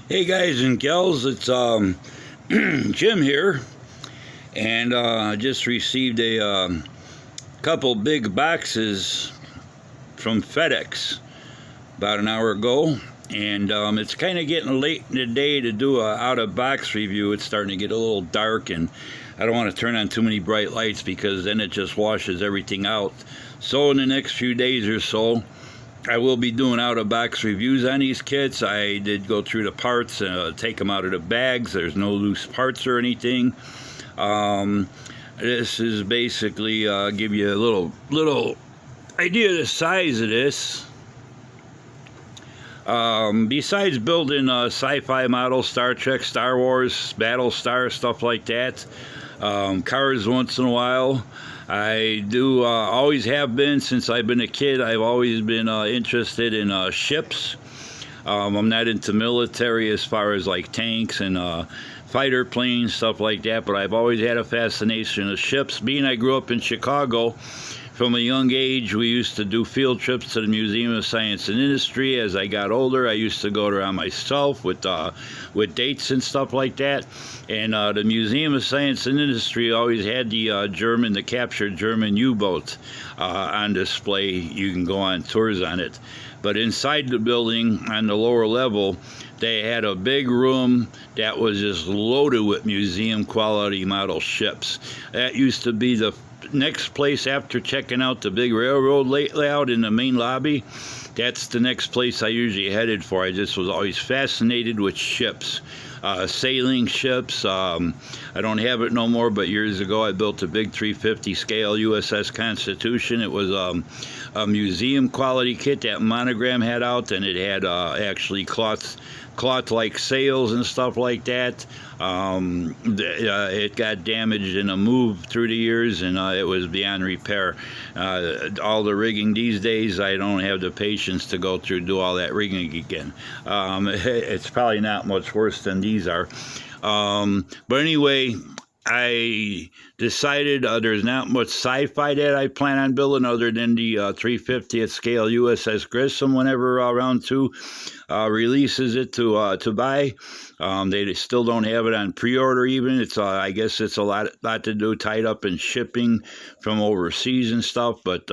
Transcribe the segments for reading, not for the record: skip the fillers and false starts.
Hey guys and gals, it's Jim here, and I just received a couple big boxes from FedEx about an hour ago, and it's kind of getting late in the day to do a out-of-box review. It's starting to get a little dark, and I don't want to turn on too many bright lights because then it just washes everything out. So in the next few days or so, I will be doing out-of-box reviews on these kits. I did go through the parts, take them out of the bags. There's no loose parts or anything. This is basically give you a little idea of the size of this. Besides building sci-fi models, Star Trek, Star Wars, Battlestar, stuff like that, cars once in a while, I do always have been since I've been a kid. I've always been interested in ships. I'm not into military as far as like tanks and fighter planes, stuff like that, but I've always had a fascination with ships. Being I grew up in Chicago, from a young age, we used to do field trips to the Museum of Science and Industry. As I got older, I used to go around myself with dates and stuff like that. And the Museum of Science and Industry always had the captured German U-boat on display. You can go on tours on it. But inside the building, on the lower level, they had a big room that was just loaded with museum quality model ships. That used to be the next place after checking out the big railroad layout in the main lobby. That's the next place I usually headed for. I just was always fascinated with ships, sailing ships. I don't have it no more, but years ago I built a big 350 scale Uss Constitution. It was a museum quality kit. That monogram had out, and it had actually cloth-like sails and stuff like that. It got damaged in a move through the years, and it was beyond repair. All the rigging these days, I don't have the patience to go through do all that rigging again. It's probably not much worse than these are. But anyway, I decided there's not much sci-fi that I plan on building other than the 350th scale USS Grissom whenever Round 2 releases it to buy. They still don't have it on pre-order even. It's I guess it's a lot to do, tied up in shipping from overseas and stuff, but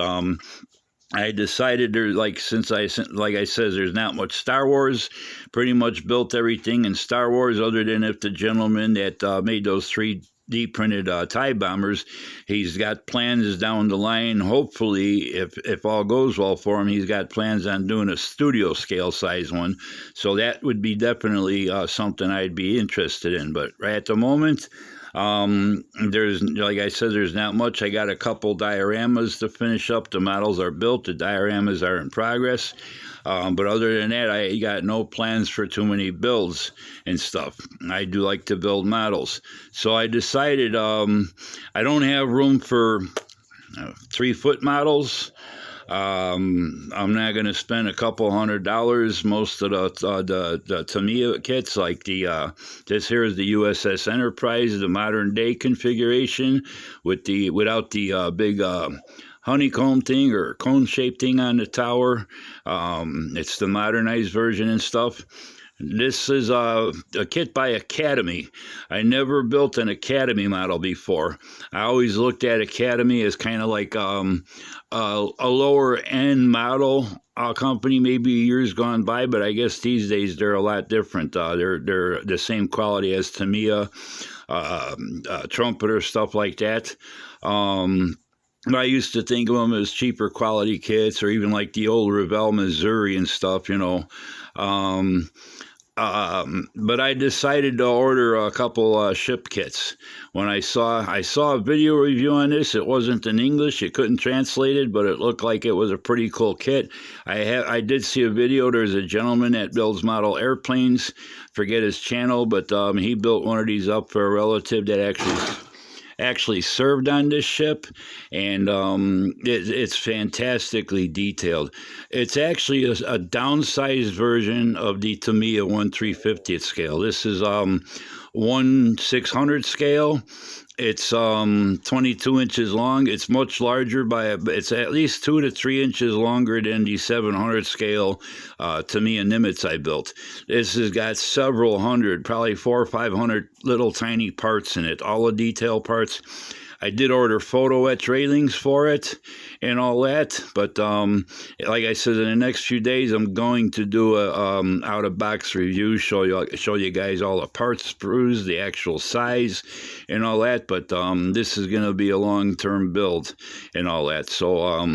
I decided since I said, there's not much Star Wars. Pretty much built everything in Star Wars, other than if the gentleman that made those 3D printed TIE bombers, he's got plans down the line. Hopefully, if all goes well for him, he's got plans on doing a studio scale size one. So that would be definitely something I'd be interested in. But right at the moment, there's, like I said, there's not much. I got a couple dioramas to finish up. The models are built. The dioramas are in progress. But other than that, I got no plans for too many builds and stuff. I do like to build models. So I decided I don't have room for 3-foot models. I'm not going to spend a couple $100. Most of the Tamiya kits, like this here is the Uss Enterprise, the modern day configuration without the big honeycomb thing or cone-shaped thing on the tower. It's the modernized version and stuff. This is a kit by Academy. I never built an Academy model before. I always looked at Academy as kind of like a lower end model company, maybe years gone by, but I guess these days they're a lot different. They're the same quality as Tamiya, Trumpeter, stuff like that. I used to think of them as cheaper quality kits, or even like the old Uss Missouri and stuff, you know. But I decided to order a couple ship kits. When I saw a video review on this, it wasn't in English, it couldn't translate it, but it looked like it was a pretty cool kit. I did see a video. There's a gentleman that builds model airplanes, forget his channel, but he built one of these up for a relative that actually served on this ship, and it's fantastically detailed. It's actually a downsized version of the Tamiya 1/350th scale. This is 1/600 scale, It's 22 inches long. It's much larger it's at least 2 to 3 inches longer than the 700 scale Tamiya Nimitz I built. This has got several hundred, probably 400 or 500 little tiny parts in it, all the detail parts. I did order photo etch railings for it and all that, but like I said, in the next few days, I'm going to do a out of box review, show you guys all the parts, sprues, the actual size, and all that. But this is going to be a long-term build and all that. So,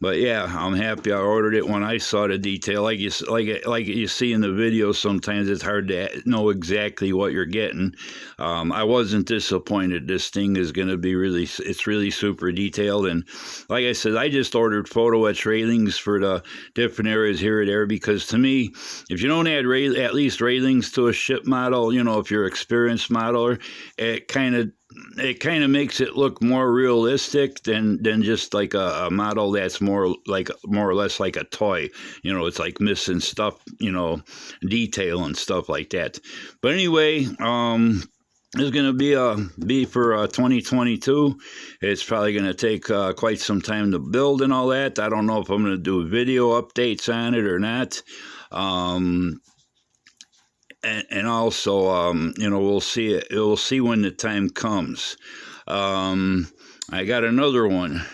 but yeah, I'm happy I ordered it when I saw the detail. Like you see in the video, sometimes it's hard to know exactly what you're getting. I wasn't disappointed. This thing is going to be it's really super detailed. And like I said, I just ordered photo etch railings for the different areas here and there, because to me, if you don't add at least railings to a ship model, you know, if you're an experienced modeler, it kind of makes it look more realistic than just like a model that's more or less like a toy. You know, it's like missing stuff, you know, detail and stuff like that. But anyway, it's going to be for 2022. It's probably going to take quite some time to build and all that. I don't know if I'm going to do video updates on it or not. And also, you know, we'll see it. We'll see when the time comes. I got another one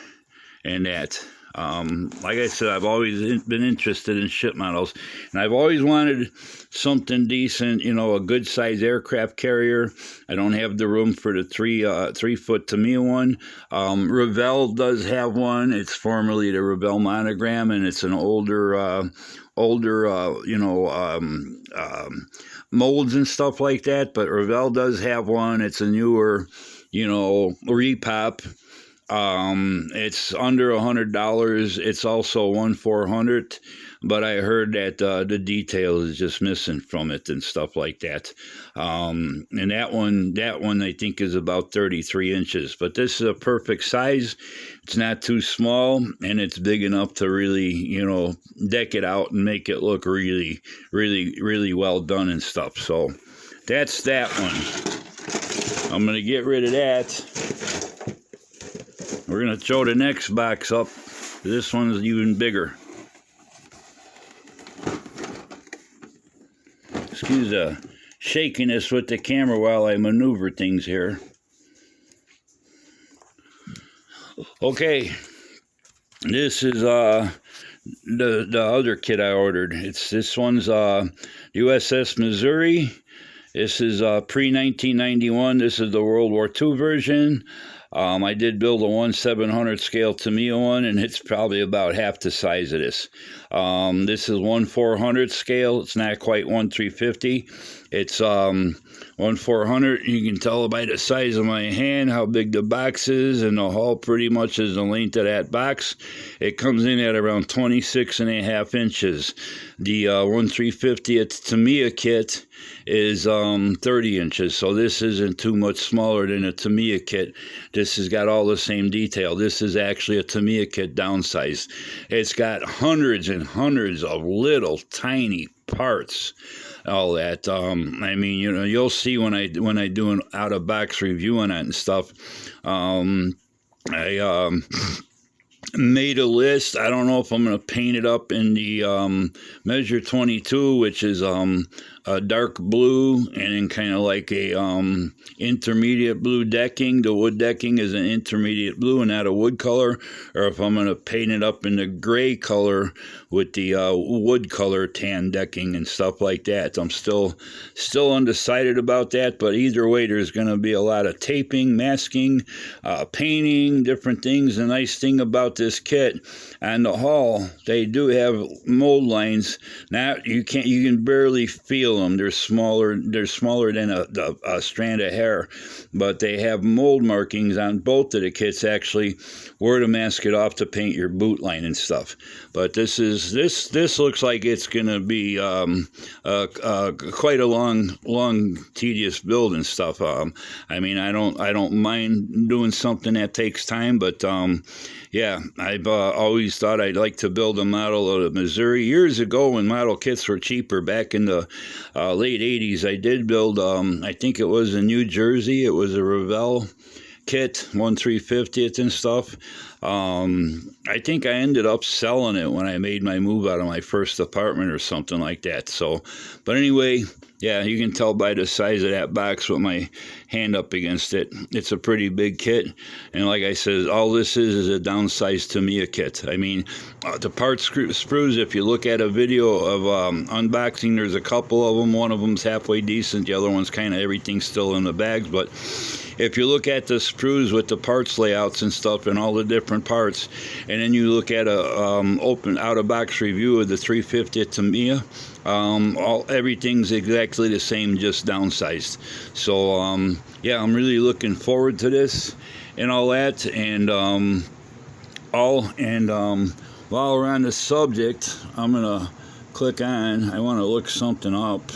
in that. Like I said, I've always been interested in ship models, and I've always wanted something decent, you know, a good size aircraft carrier. I don't have the room for the 3-foot Tamiya one. Revell does have one. It's formerly the Revell monogram, and it's an older, you know, molds and stuff like that. But Revell does have one. It's a newer, you know, repop. It's under $100. It's also 1/400, but I heard that the detail is just missing from it and stuff like that. And that one I think is about 33 inches. But this is a perfect size. It's not too small, and it's big enough to really, you know, deck it out and make it look really, really, really well done and stuff. So that's that one. I'm gonna get rid of that. We're going to throw the next box up. This one is even bigger. Excuse the shakiness with the camera while I maneuver things here. Okay, this is the other kit I ordered. This one's Uss Missouri. This is pre-1991. This is the World War II version. I did build a 1/700 scale Tamiya one, and it's probably about half the size of this. This is 1/400 scale. It's not quite 1/350. It's 1/400. You can tell by the size of my hand how big the box is, and the hull pretty much is the length of that box. It comes in at around 26.5 inches. The 1/350 Tamiya kit is 30 inches, so this isn't too much smaller than a Tamiya kit. This has got all the same detail. This is actually a Tamiya kit downsized. It's got hundreds and hundreds of little tiny parts, all that. I mean, you know, you'll see when I do an out of box review on it and stuff. I made a list. I don't know if I'm going to paint it up in the measure 22, which is a dark blue, and then kind of like a intermediate blue decking. The wood decking is an intermediate blue and not a wood color, or if I'm going to paint it up in the gray color with the wood color tan decking and stuff like that. I'm still undecided about that, but either way, there's going to be a lot of taping, masking, painting, different things. The nice thing about this kit, on the hull, they do have mold lines. Now you can barely feel them. They're smaller than a strand of hair, but they have mold markings on both of the kits actually where to mask it off to paint your boot line and stuff. But this looks like it's gonna be quite a long tedious build and stuff. I mean, I don't mind doing something that takes time, but yeah, I've always thought I'd like to build a model of the Missouri. Years ago, when model kits were cheaper, back in the late 80s, I did build, I think it was in New Jersey. It was a Revell kit, 1/350th and stuff. I think I ended up selling it when I made my move out of my first apartment or something like that. So, but anyway, yeah, you can tell by the size of that box with my hand up against it. It's a pretty big kit. And like I said, all this is a downsized Tamiya kit. I mean, the part sprues, if you look at a video of unboxing, there's a couple of them. One of them's halfway decent. The other one's kind of everything's still in the bags. But if you look at the sprues with the parts layouts and stuff and all the different parts, and then you look at a open out-of-box review of the 350th Tamiya, everything's exactly the same, just downsized. So yeah, I'm really looking forward to this and all that. And while we're on the subject, I'm gonna click on, I want to look something up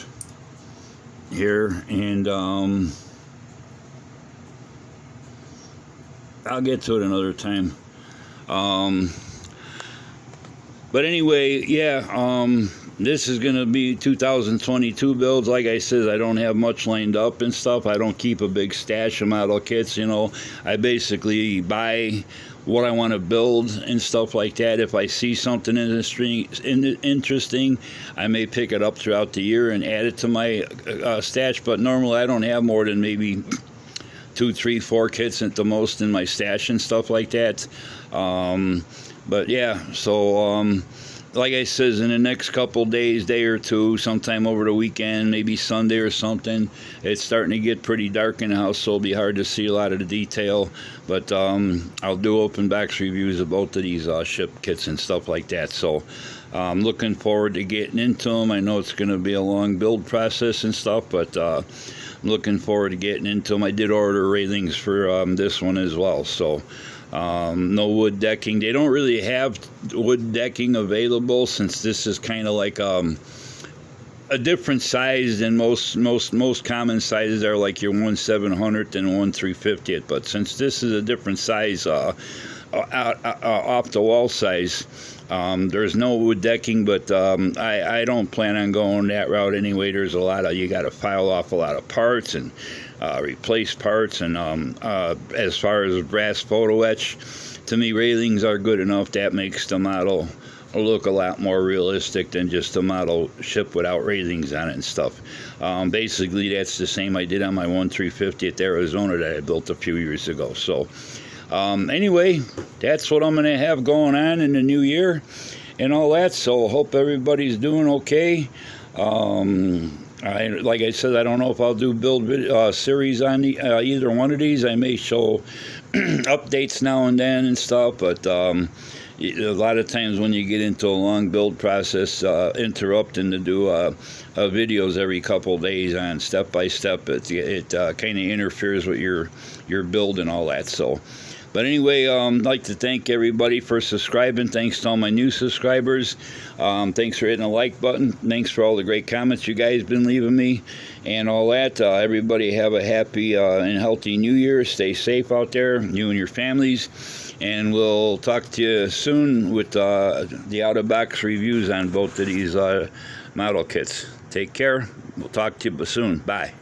here, and I'll get to it another time. But anyway, yeah, this is going to be 2022 builds. Like I said, I don't have much lined up and stuff. I don't keep a big stash of model kits, you know. I basically buy what I want to build and stuff like that. If I see something interesting, I may pick it up throughout the year and add it to my stash. But normally I don't have more than maybe 2, 3, 4 kits at the most in my stash and stuff like that. But yeah, so like I says, in the next couple days, day or two, sometime over the weekend, maybe Sunday or something, it's starting to get pretty dark in the house, so it'll be hard to see a lot of the detail. But I'll do open box reviews of both of these ship kits and stuff like that. So I'm looking forward to getting into them. I know it's going to be a long build process and stuff, but I'm looking forward to getting into them. I did order railings for this one as well, so no wood decking. They don't really have wood decking available, since this is kind of like a different size than most common sizes are, like your 1/700th and 1/350th. But since this is a different size, off the wall size, there's no wood decking. But I don't plan on going that route anyway. There's a lot of, you got to file off a lot of parts and replace parts, and as far as brass photo etch, to me railings are good enough. That makes the model look a lot more realistic than just a model ship without railings on it and stuff. Basically that's the same I did on my 1/350th Arizona that I built a few years ago. So anyway, that's what I'm going to have going on in the new year and all that. So hope everybody's doing okay. Like I said, I don't know if I'll do build series on either one of these. I may show updates now and then and stuff, but a lot of times when you get into a long build process, interrupting to do videos every couple of days on step by step, it kind of interferes with your build and all that. So, but anyway, I'd like to thank everybody for subscribing. Thanks to all my new subscribers. Thanks for hitting the like button. Thanks for all the great comments you guys been leaving me and all that. Everybody have a happy and healthy new year. Stay safe out there, you and your families. And we'll talk to you soon with the out-of-box reviews on both of these model kits. Take care. We'll talk to you soon. Bye.